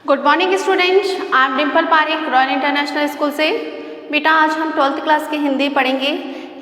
Good morning students, I am Dimple Parekh, royal international school से। बेटा आज हम 12th क्लास की हिंदी पढ़ेंगे।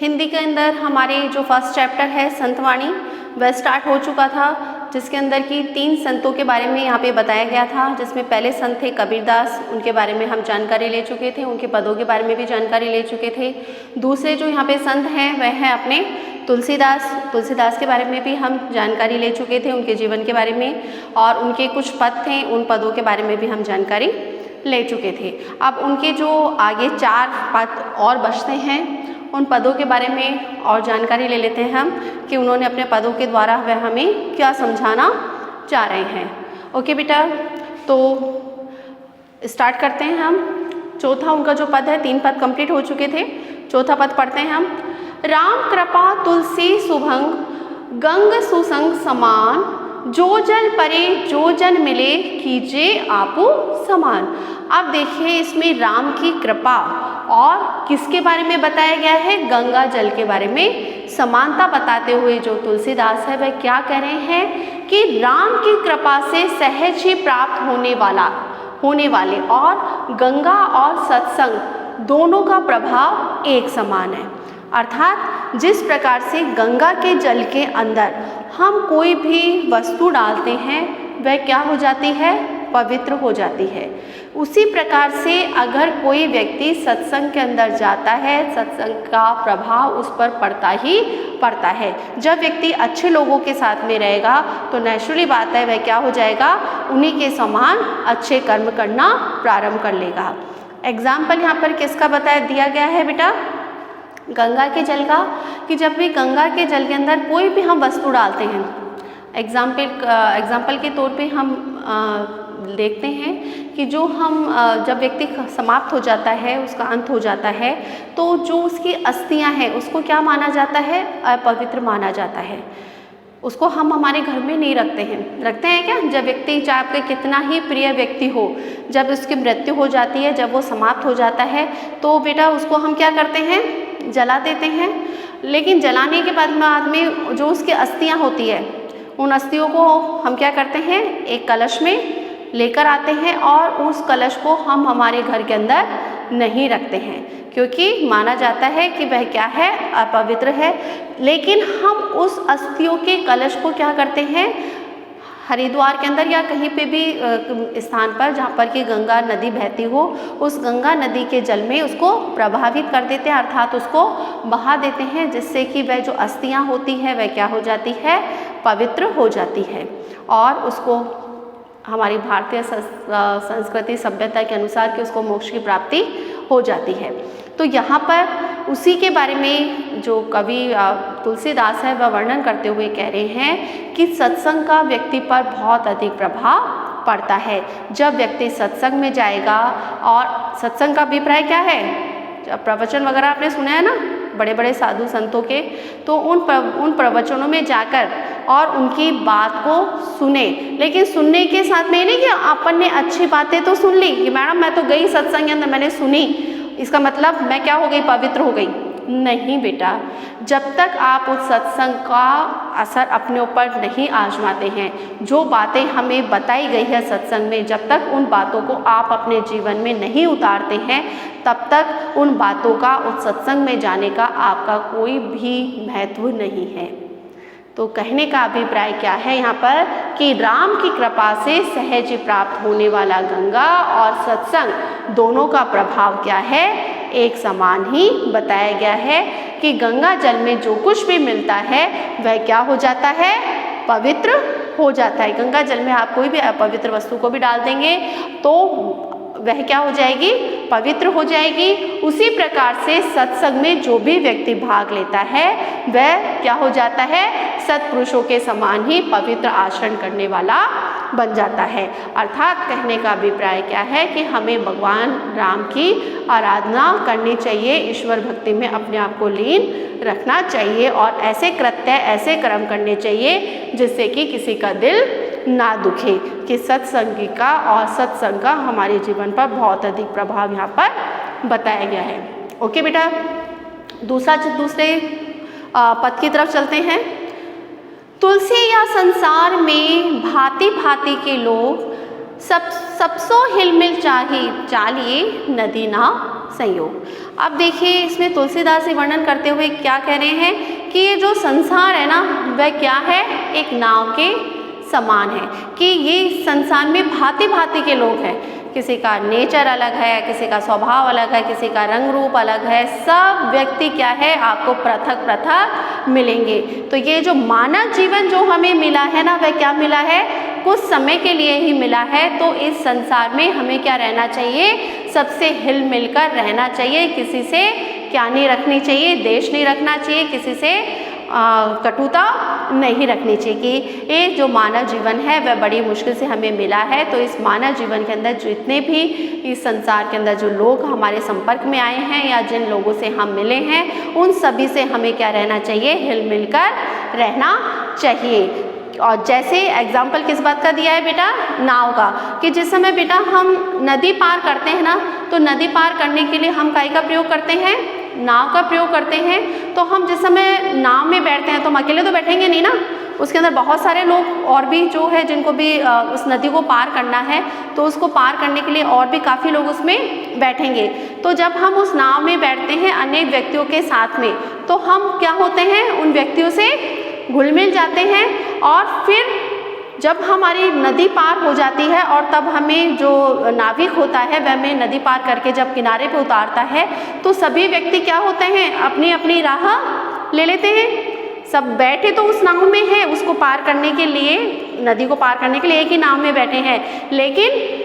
हिंदी के अंदर हमारे जो फर्स्ट चैप्टर है संतवाणी वह स्टार्ट हो चुका था, जिसके अंदर की 3 संतों के बारे में यहाँ पे बताया गया था। जिसमें पहले संत थे कबीरदास, उनके बारे में हम जानकारी ले चुके थे, उनके पदों के बारे में भी जानकारी ले चुके थे। दूसरे जो यहाँ पे संत हैं वह है अपने तुलसीदास के बारे में भी हम जानकारी ले चुके थे, उनके जीवन के बारे में, और उनके कुछ पद थे, उन पदों के बारे में भी हम जानकारी ले चुके थे। अब उनके जो आगे 4 पद और बचते हैं, उन पदों के बारे में और जानकारी ले लेते हैं हम कि उन्होंने अपने पदों के द्वारा वह हमें क्या समझाना चाह रहे हैं। ओके बेटा, तो स्टार्ट करते हैं हम। चौथा उनका जो पद है, 3 पद कंप्लीट हो चुके थे, चौथा पद पढ़ते हैं हम। राम कृपा तुलसी सुभंग, गंग सुसंग समान, जो जल परे जो जन मिले, कीजे आपू समान। अब देखिए इसमें राम की कृपा और किसके बारे में बताया गया है, गंगा जल के बारे में समानता बताते हुए जो तुलसीदास है वह क्या कह रहे हैं कि राम की कृपा से सहज ही प्राप्त होने वाले और गंगा और सत्संग दोनों का प्रभाव एक समान है। अर्थात जिस प्रकार से गंगा के जल के अंदर हम कोई भी वस्तु डालते हैं वह क्या हो जाती है, पवित्र हो जाती है। उसी प्रकार से अगर कोई व्यक्ति सत्संग के अंदर जाता है, सत्संग का प्रभाव उस पर पड़ता है। जब व्यक्ति अच्छे लोगों के साथ में रहेगा तो नेचुरली बात है वह क्या हो जाएगा, उन्हीं के समान अच्छे कर्म करना प्रारंभ कर लेगा। एग्जाम्पल यहाँ पर किसका दिया गया है बेटा, गंगा के जल का, कि जब भी गंगा के जल के अंदर कोई भी हम वस्तु डालते हैं, एग्जाम्पल के तौर पे हम देखते हैं कि जो हम जब व्यक्ति समाप्त हो जाता है, उसका अंत हो जाता है, तो जो उसकी अस्थियां हैं उसको क्या माना जाता है, अपवित्र माना जाता है। उसको हम हमारे घर में नहीं रखते हैं क्या। जब व्यक्ति चाहे आपके कितना ही प्रिय व्यक्ति हो, जब उसकी मृत्यु हो जाती है, जब वो समाप्त हो जाता है, तो बेटा उसको हम क्या करते हैं, जला देते हैं। लेकिन जलाने के बाद में जो उसकी अस्थियां होती है, उन अस्थियों को हम क्या करते हैं, एक कलश में लेकर आते हैं और उस कलश को हम हमारे घर के अंदर नहीं रखते हैं, क्योंकि माना जाता है कि वह क्या है, अपवित्र है। लेकिन हम उस अस्थियों के कलश को क्या करते हैं, हरिद्वार के अंदर या कहीं पे भी स्थान पर जहाँ पर कि गंगा नदी बहती हो, उस गंगा नदी के जल में उसको प्रभावित कर देते हैं, अर्थात उसको बहा देते हैं, जिससे कि वह जो अस्थियाँ होती है वह क्या हो जाती है, पवित्र हो जाती है। और उसको हमारी भारतीय संस्कृति सभ्यता के अनुसार कि उसको मोक्ष की प्राप्ति हो जाती है। तो यहाँ पर उसी के बारे में जो कवि तुलसीदास है वह वर्णन करते हुए कह रहे हैं कि सत्संग का व्यक्ति पर बहुत अधिक प्रभाव पड़ता है। जब व्यक्ति सत्संग में जाएगा, और सत्संग का अभिप्राय क्या है, प्रवचन वगैरह आपने सुना है ना बड़े बड़े साधु संतों के, तो उन प्रवचनों में जाकर और उनकी बात को सुने। लेकिन सुनने के साथ में नहीं कि अपन ने अच्छी बातें तो सुन ली कि मैडम मैं तो गई सत्संग के अंदर, मैंने सुनी, इसका मतलब मैं क्या हो गई, पवित्र हो गई। नहीं बेटा, जब तक आप उस सत्संग का असर अपने ऊपर नहीं आजमाते हैं, जो बातें हमें बताई गई है सत्संग में, जब तक उन बातों को आप अपने जीवन में नहीं उतारते हैं, तब तक उन बातों का, उस सत्संग में जाने का आपका कोई भी महत्व नहीं है। तो कहने का अभिप्राय क्या है यहाँ पर कि राम की कृपा से सहज प्राप्त होने वाला गंगा और सत्संग दोनों का प्रभाव क्या है, एक समान ही बताया गया है कि गंगा जल में जो कुछ भी मिलता है वह क्या हो जाता है, पवित्र हो जाता है। गंगा जल में आप कोई भी अपवित्र वस्तु को भी डाल देंगे तो वह क्या हो जाएगी, पवित्र हो जाएगी। उसी प्रकार से सत्संग में जो भी व्यक्ति भाग लेता है वह क्या हो जाता है, सत्पुरुषों के समान ही पवित्र आचरण करने वाला बन जाता है। अर्थात कहने का अभिप्राय क्या है कि हमें भगवान राम की आराधना करनी चाहिए, ईश्वर भक्ति में अपने आप को लीन रखना चाहिए और ऐसे कृत्य, ऐसे कर्म करने चाहिए जिससे कि किसी का दिल ना दुखे। कि सत्संगी का और सत्संग का हमारे जीवन पर बहुत अधिक प्रभाव यहाँ पर बताया गया है। ओके बेटा, दूसरे पद की तरफ चलते हैं। तुलसी या संसार में भांति भांति के लोग सबसो हिलमिल चालिए नदी नाव संयोग। अब देखिए इसमें तुलसीदास जी वर्णन करते हुए क्या कह रहे हैं कि ये जो संसार है ना वह क्या है, एक नाव के समान है कि ये संसार में भांति भांति के लोग हैं, किसी का नेचर अलग है, किसी का स्वभाव अलग है, किसी का रंग रूप अलग है, सब व्यक्ति क्या है आपको पृथक पृथक मिलेंगे। तो ये जो मानव जीवन जो हमें मिला है ना वह क्या मिला है, कुछ समय के लिए ही मिला है। तो इस संसार में हमें क्या रहना चाहिए, सबसे हिल मिलकर रहना चाहिए, किसी से क्या नहीं रखनी चाहिए, देश नहीं रखना चाहिए, किसी से कटुता नहीं रखनी चाहिए कि ये जो मानव जीवन है वह बड़ी मुश्किल से हमें मिला है। तो इस मानव जीवन के अंदर जितने भी इस संसार के अंदर जो लोग हमारे संपर्क में आए हैं या जिन लोगों से हम मिले हैं उन सभी से हमें क्या रहना चाहिए, हिल मिलकर रहना चाहिए। और जैसे एग्जाम्पल किस बात का दिया है बेटा, नाव का, कि जिस समय बेटा हम नदी पार करते हैं ना तो नदी पार करने के लिए हम काय का प्रयोग करते हैं, नाव का प्रयोग करते हैं। तो हम जिस समय नाव में बैठते हैं तो हम अकेले तो बैठेंगे नहीं ना, उसके अंदर बहुत सारे लोग और भी जो है जिनको भी उस नदी को पार करना है तो उसको पार करने के लिए और भी काफ़ी लोग उसमें बैठेंगे। तो जब हम उस नाव में बैठते हैं अनेक व्यक्तियों के साथ में तो हम क्या होते हैं, उन व्यक्तियों से घुल मिल जाते हैं। और फिर जब हमारी नदी पार हो जाती है और तब हमें जो नाविक होता है वह हमें नदी पार करके जब किनारे पे उतारता है तो सभी व्यक्ति क्या होते हैं, अपनी अपनी राह ले लेते हैं। सब बैठे तो उस नाव में है, उसको पार करने के लिए, नदी को पार करने के लिए एक ही नाव में बैठे हैं, लेकिन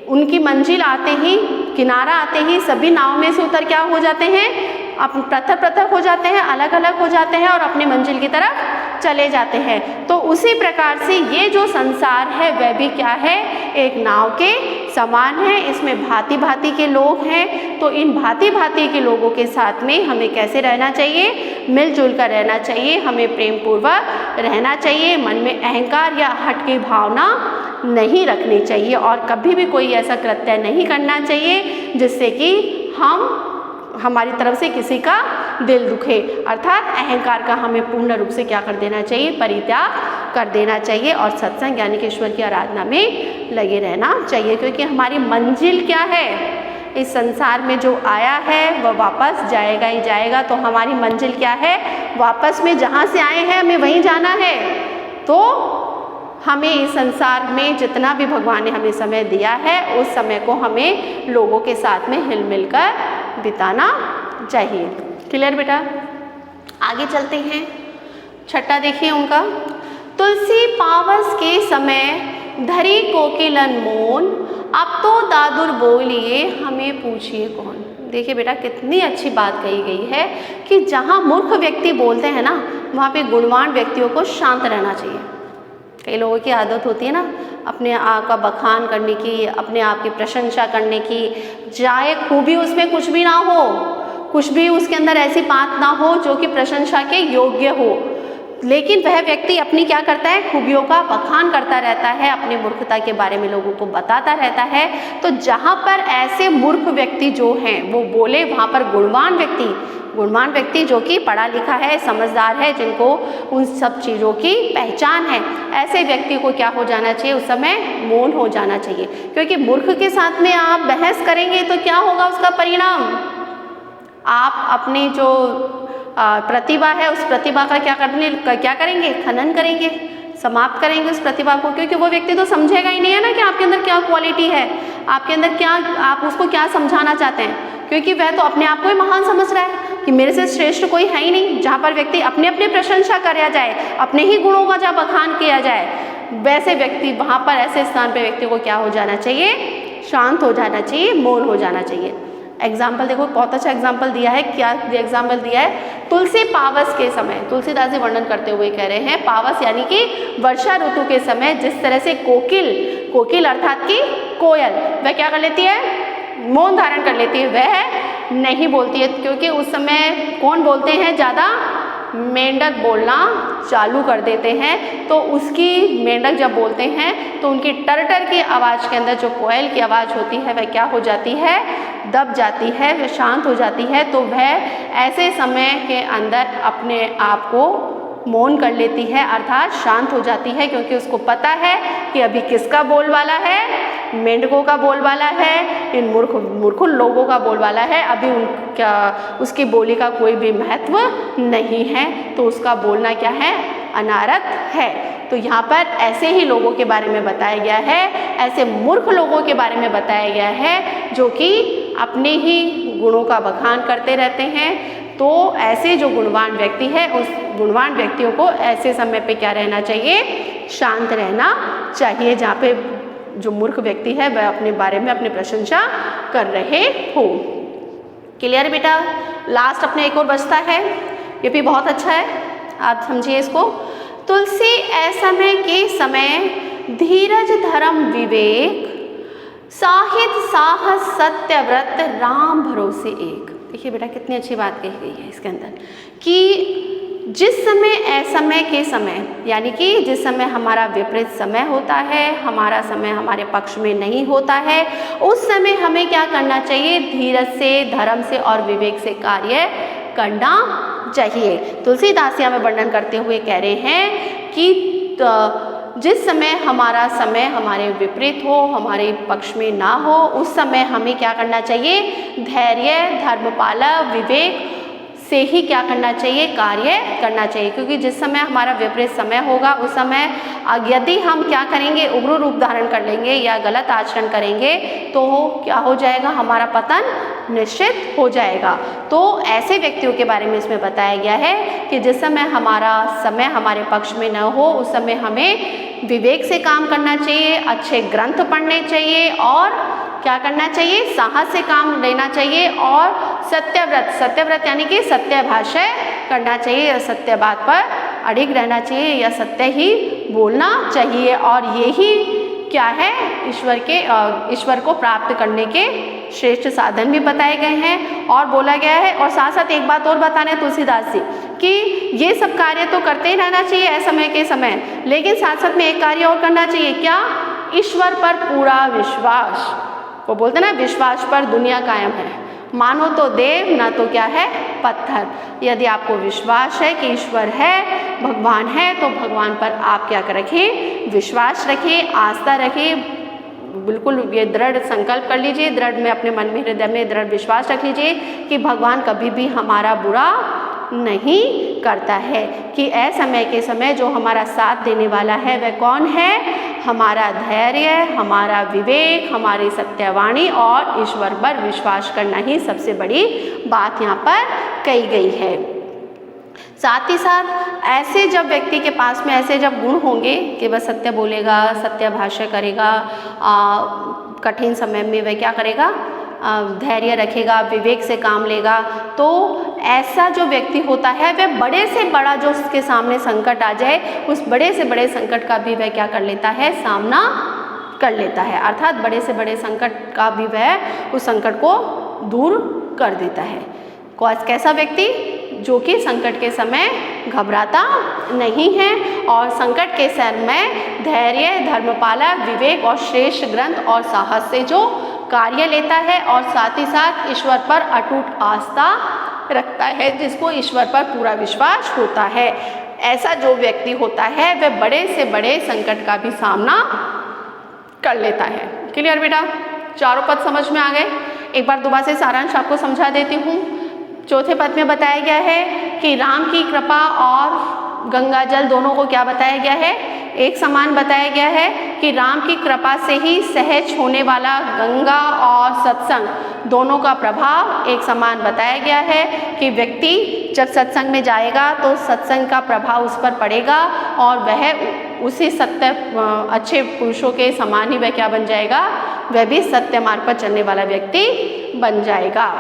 उनकी मंजिल आते ही, किनारा आते ही सभी नाव में से उतर क्या हो जाते हैं, अब पृथक पृथक हो जाते हैं, अलग अलग हो जाते हैं और अपनी मंजिल की तरफ चले जाते हैं। तो उसी प्रकार से ये जो संसार है वह भी क्या है, एक नाव के समान है। इसमें भांति भांति के लोग हैं। तो इन भांति भांति के लोगों के साथ में हमें कैसे रहना चाहिए, मिलजुल कर रहना चाहिए, हमें प्रेम पूर्वक रहना चाहिए, मन में अहंकार या हट की भावना नहीं रखनी चाहिए और कभी भी कोई ऐसा कृत्य नहीं करना चाहिए जिससे कि हमारी तरफ से किसी का दिल दुखे। अर्थात अहंकार का हमें पूर्ण रूप से क्या कर देना चाहिए, परित्याग कर देना चाहिए और सत्संग यानी कि ईश्वर की आराधना में लगे रहना चाहिए। क्योंकि हमारी मंजिल क्या है, इस संसार में जो आया है वह वापस जाएगा ही जाएगा। तो हमारी मंजिल क्या है, वापस में जहाँ से आए हैं हमें वहीं जाना है। तो हमें इस संसार में जितना भी भगवान ने हमें समय दिया है उस समय को हमें लोगों के साथ में हिल मिल कर बिताना चाहिए। क्लियर बेटा, आगे चलते हैं। छठा देखिए उनका, तुलसी पावस के समय धरी कोकिलन मोन, अब तो दादुर बोलिए हमें पूछिए कौन। देखिए बेटा कितनी अच्छी बात कही गई है कि जहाँ मूर्ख व्यक्ति बोलते हैं ना वहाँ पे गुणवान व्यक्तियों को शांत रहना चाहिए। कई लोगों की आदत होती है ना अपने आप का बखान करने की, अपने आप की प्रशंसा करने की, चाहे खूबी उसमें कुछ भी ना हो, कुछ भी उसके अंदर ऐसी बात ना हो जो कि प्रशंसा के योग्य हो, लेकिन वह व्यक्ति अपनी क्या करता है, खूबियों का बखान करता रहता है, अपनी मूर्खता के बारे में लोगों को बताता रहता है। तो जहाँ पर ऐसे मूर्ख व्यक्ति जो हैं वो बोले, वहाँ पर गुणवान व्यक्ति जो कि पढ़ा लिखा है, समझदार है, जिनको उन सब चीज़ों की पहचान है, ऐसे व्यक्ति को क्या हो जाना चाहिए, उस समय मौन हो जाना चाहिए। क्योंकि मूर्ख के साथ में आप बहस करेंगे तो क्या होगा उसका परिणाम, आप अपनी जो प्रतिभा है उस प्रतिभा का क्या करेंगे, खनन करेंगे, समाप्त करेंगे उस प्रतिभा को। क्योंकि वो व्यक्ति तो समझेगा ही नहीं है ना कि आपके अंदर क्या क्वालिटी है, आपके अंदर क्या, आप उसको क्या समझाना चाहते हैं। क्योंकि वह तो अपने आप को ही महान समझ रहा है कि मेरे से श्रेष्ठ कोई है ही नहीं। जहाँ पर व्यक्ति अपने अपने प्रशंसा किया जाए, अपने ही गुणों का जहाँ बखान किया जाए, वैसे व्यक्ति वहाँ पर, ऐसे स्थान पर व्यक्ति को क्या हो जाना चाहिए, शांत हो जाना चाहिए, मौन हो जाना चाहिए। एग्जाम्पल देखो, बहुत अच्छा एग्जाम्पल दिया है। क्या एग्जाम्पल दिया है, तुलसी पावस के समय, तुलसीदास जी वर्णन करते हुए कह रहे हैं पावस यानी कि वर्षा ऋतु के समय जिस तरह से कोकिल अर्थात कि कोयल, वह क्या कर लेती है, मौन धारण कर लेती है, वह नहीं बोलती है। क्योंकि उस समय कौन बोलते हैं ज़्यादा, मेंढक बोलना चालू कर देते हैं। तो उसकी मेंढक जब बोलते हैं तो उनकी टर की आवाज़ के अंदर जो कोयल की आवाज़ होती है वह क्या हो जाती है, दब जाती है, वह शांत हो जाती है। तो वह ऐसे समय के अंदर अपने आप को मौन कर लेती है, अर्थात शांत हो जाती है। क्योंकि उसको पता है कि अभी किसका बोलबाला है, मेंढकों का बोलबाला है, इन मूर्ख लोगों का बोलबाला है, अभी उनका उसकी बोली का कोई भी महत्व नहीं है, तो उसका बोलना क्या है, अनारत है। तो यहाँ पर ऐसे ही लोगों के बारे में बताया गया है, ऐसे मूर्ख लोगों के बारे में बताया गया है जो कि अपने ही गुणों का बखान करते रहते हैं। तो ऐसे जो गुणवान व्यक्ति है, उस गुणवान व्यक्तियों को ऐसे समय पे क्या रहना चाहिए, शांत रहना चाहिए, जहाँ पे जो मूर्ख व्यक्ति है वह अपने बारे में अपनी प्रशंसा कर रहे हो। क्लियर बेटा? लास्ट अपने एक और बचता है, ये भी बहुत अच्छा है, आप समझिए इसको। तुलसी असमय के समय धीरज धर्म विवेक साहित्य साहस सत्यव्रत राम भरोसे एक। देखिए बेटा कितनी अच्छी बात कही गई है इसके अंदर कि जिस समय असमय के समय, यानी कि जिस समय हमारा विपरीत समय होता है, हमारा समय हमारे पक्ष में नहीं होता है, उस समय हमें क्या करना चाहिए, धीरज से, धर्म से और विवेक से कार्य करना चाहिए। तुलसीदास यहाँ में वर्णन करते हुए कह रहे हैं कि जिस समय हमारा समय हमारे विपरीत हो, हमारे पक्ष में ना हो, उस समय हमें क्या करना चाहिए, धैर्य, धर्मपाला, विवेक से ही क्या करना चाहिए, कार्य करना चाहिए। क्योंकि जिस समय हमारा विपरीत समय होगा, उस समय यदि हम क्या करेंगे, उग्र रूप धारण कर लेंगे या गलत आचरण करेंगे, तो क्या हो जाएगा, हमारा पतन निश्चित हो जाएगा। तो ऐसे व्यक्तियों के बारे में इसमें बताया गया है कि जिस समय हमारा समय हमारे पक्ष में न हो, उस समय हमें विवेक से काम करना चाहिए, अच्छे ग्रंथ पढ़ने चाहिए और क्या करना चाहिए, साहस से काम लेना चाहिए और सत्यव्रत यानी कि सत्य भाषय करना चाहिए, सत्य बात पर अडिग रहना चाहिए या सत्य ही बोलना चाहिए। और यही क्या है, ईश्वर को प्राप्त करने के श्रेष्ठ साधन भी बताए गए हैं और बोला गया है। और साथ साथ एक बात और बताना है तुलसीदास जी कि ये सब कार्य तो करते ही रहना चाहिए असमय के समय, लेकिन साथ साथ में एक कार्य और करना चाहिए, क्या, ईश्वर पर पूरा विश्वास। वो बोलते ना, विश्वास पर दुनिया कायम है, मानो तो देव ना तो क्या है, पत्थर। यदि आपको विश्वास है कि ईश्वर है, भगवान है, तो भगवान पर आप क्या रखिए, विश्वास रखिए, आस्था रखिए, बिल्कुल ये दृढ़ संकल्प कर लीजिए, दृढ़ में अपने मन में, हृदय में दृढ़ विश्वास रख लीजिए कि भगवान कभी भी हमारा बुरा नहीं करता है, कि असमय के समय जो हमारा साथ देने वाला है वह कौन है, हमारा धैर्य, हमारा विवेक, हमारी सत्यवाणी और ईश्वर पर विश्वास करना ही सबसे बड़ी बात यहाँ पर कही गई है। साथ ही साथ ऐसे जब व्यक्ति के पास में ऐसे जब गुण होंगे कि वह सत्य बोलेगा, सत्य भाष्य करेगा, कठिन समय में वह क्या करेगा, धैर्य रखेगा, विवेक से काम लेगा, तो ऐसा जो व्यक्ति होता है वह बड़े से बड़ा जो उसके सामने संकट आ जाए, उस बड़े से बड़े संकट का भी वह क्या कर लेता है, सामना कर लेता है। अर्थात बड़े से बड़े संकट का भी वह उस संकट को दूर कर देता है। कैसा व्यक्ति, जो कि संकट के समय घबराता नहीं है और संकट के समय धैर्य, धर्मपाला, विवेक और श्रेष्ठ ग्रंथ और साहस से जो कार्य लेता है और साथ ही साथ ईश्वर पर अटूट आस्था रखता है, जिसको ईश्वर पर पूरा विश्वास होता है। ऐसा जो व्यक्ति होता है वह बड़े से बड़े संकट का भी सामना कर लेता है। क्लियर बेटा? चारों पद समझ में आ गए? एक बार दोबारा से सारांश आपको समझा देती हूँ। चौथे पद में बताया गया है कि राम की कृपा और गंगा जल दोनों को क्या बताया गया है, एक समान बताया गया है कि राम की कृपा से ही सहज होने वाला गंगा और सत्संग दोनों का प्रभाव एक समान बताया गया है कि व्यक्ति जब सत्संग में जाएगा तो सत्संग का प्रभाव उस पर पड़ेगा और वह उसी सत्य अच्छे पुरुषों के समान ही वह क्या बन जाएगा, वह भी सत्य मार्ग पर चलने वाला व्यक्ति बन जाएगा।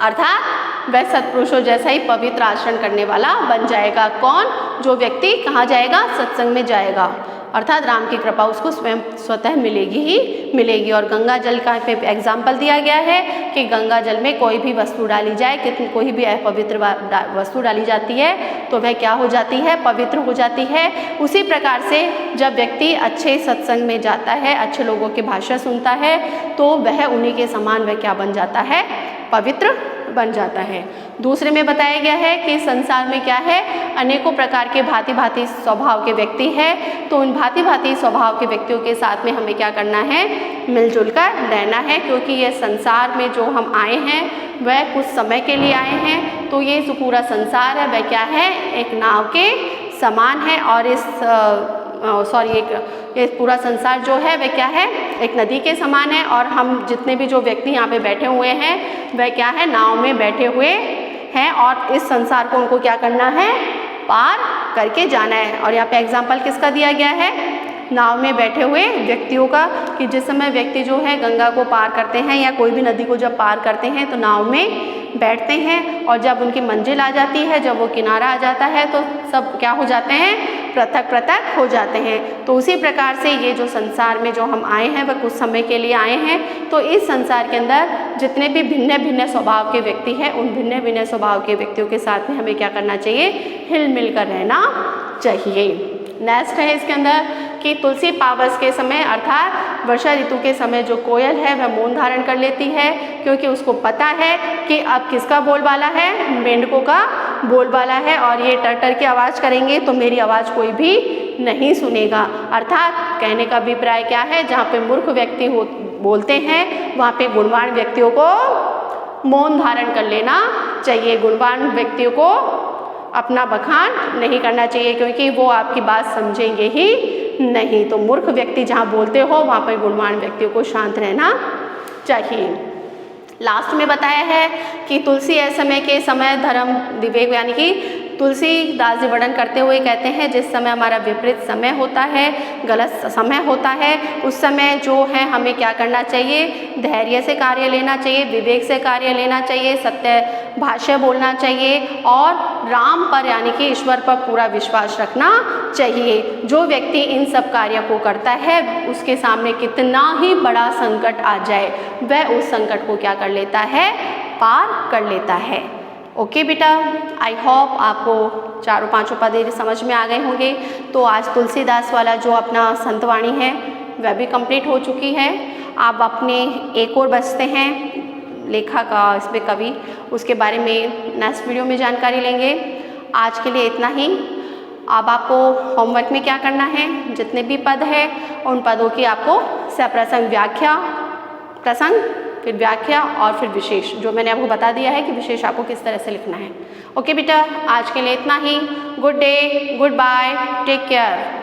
अर्थात वह सत्पुरुषों जैसा ही पवित्र आचरण करने वाला बन जाएगा। कौन? जो व्यक्ति कहाँ जाएगा, सत्संग में जाएगा। अर्थात राम की कृपा उसको स्वयं स्वतः मिलेगी ही मिलेगी। और गंगा जल का एग्जाम्पल दिया गया है कि गंगा जल में कोई भी वस्तु डाली जाए, कितनी कोई भी अपवित्र वस्तु डाली जाती है तो वह क्या हो जाती है, पवित्र हो जाती है। उसी प्रकार से जब व्यक्ति अच्छे सत्संग में जाता है, अच्छे लोगों के भाषण सुनता है, तो वह उन्हीं के समान वह क्या बन जाता है, पवित्र बन जाता है। दूसरे में बताया गया है कि संसार में क्या है, अनेकों प्रकार के भांति भांति स्वभाव के व्यक्ति है, तो उन भांति भांति स्वभाव के व्यक्तियों के साथ में हमें क्या करना है, मिलजुल कर रहना है, क्योंकि ये संसार में जो हम आए हैं वह कुछ समय के लिए आए हैं। तो ये जो पूरा संसार है वह क्या है, एक नाव के समान है, और ये पूरा संसार जो है वह क्या है, एक नदी के समान है, और हम जितने भी जो व्यक्ति यहाँ पे बैठे हुए हैं वह क्या है, नाव में बैठे हुए हैं, और इस संसार को उनको क्या करना है, पार करके जाना है। और यहाँ पे एग्जाम्पल किसका दिया गया है, नाव में बैठे हुए व्यक्तियों का, कि जिस समय व्यक्ति जो है गंगा को पार करते हैं या कोई भी नदी को जब पार करते हैं तो नाव में बैठते हैं, और जब उनकी मंजिल आ जाती है, जब वो किनारा आ जाता है तो सब क्या हो जाते हैं, पृथक पृथक हो जाते हैं। तो उसी प्रकार से ये जो संसार में जो हम आए हैं वह कुछ समय के लिए आए हैं। तो इस संसार के अंदर जितने भी भिन्न भिन्न स्वभाव के व्यक्ति हैं, उन भिन्न भिन्न स्वभाव के व्यक्तियों के साथ में हमें क्या करना चाहिए, हिल मिल कर रहना चाहिए। नेक्स्ट है इसके अंदर कि तुलसी पावस के समय अर्थात वर्षा ऋतु के समय जो कोयल है वह मौन धारण कर लेती है, क्योंकि उसको पता है कि अब किसका बोलबाला है, मेंढकों का बोलबाला है, और ये टर की आवाज़ करेंगे तो मेरी आवाज़ कोई भी नहीं सुनेगा। अर्थात कहने का अभिप्राय क्या है, जहाँ पे मूर्ख व्यक्ति बोलते हैं वहाँ पे गुणवान व्यक्तियों को मौन धारण कर लेना चाहिए। गुणवान व्यक्तियों को अपना बखान नहीं करना चाहिए, क्योंकि वो आपकी बात समझेंगे ही नहीं। तो मूर्ख व्यक्ति जहाँ बोलते हो वहाँ पर गुणवान व्यक्तियों को शांत रहना चाहिए। लास्ट में बताया है कि तुलसी असमय के समय धर्म विवेक, यानी कि तुलसीदास जी वर्णन करते हुए कहते हैं जिस समय हमारा विपरीत समय होता है, गलत समय होता है, उस समय जो है हमें क्या करना चाहिए, धैर्य से कार्य लेना चाहिए, विवेक से कार्य लेना चाहिए, सत्य भाष्य बोलना चाहिए, और राम पर यानी कि ईश्वर पर पूरा विश्वास रखना चाहिए। जो व्यक्ति इन सब कार्यों को करता है उसके सामने कितना ही बड़ा संकट आ जाए वह उस संकट को क्या कर लेता है, पार कर लेता है। ओके बेटा, आई होप आपको चारों पांचों पद समझ में आ गए होंगे। तो आज तुलसीदास वाला जो अपना संतवाणी है वह भी कंप्लीट हो चुकी है। आप अपने एक और बचते हैं लेखक इस पे कवि, उसके बारे में नेक्स्ट वीडियो में जानकारी लेंगे। आज के लिए इतना ही। अब आपको होमवर्क में क्या करना है, जितने भी पद है उन पदों की आपको सप्रसंग व्याख्या, प्रसंग, फिर व्याख्या और फिर विशेष, जो मैंने आपको बता दिया है कि विशेष आपको किस तरह से लिखना है। ओके बेटा, आज के लिए इतना ही। Good day, goodbye, take care.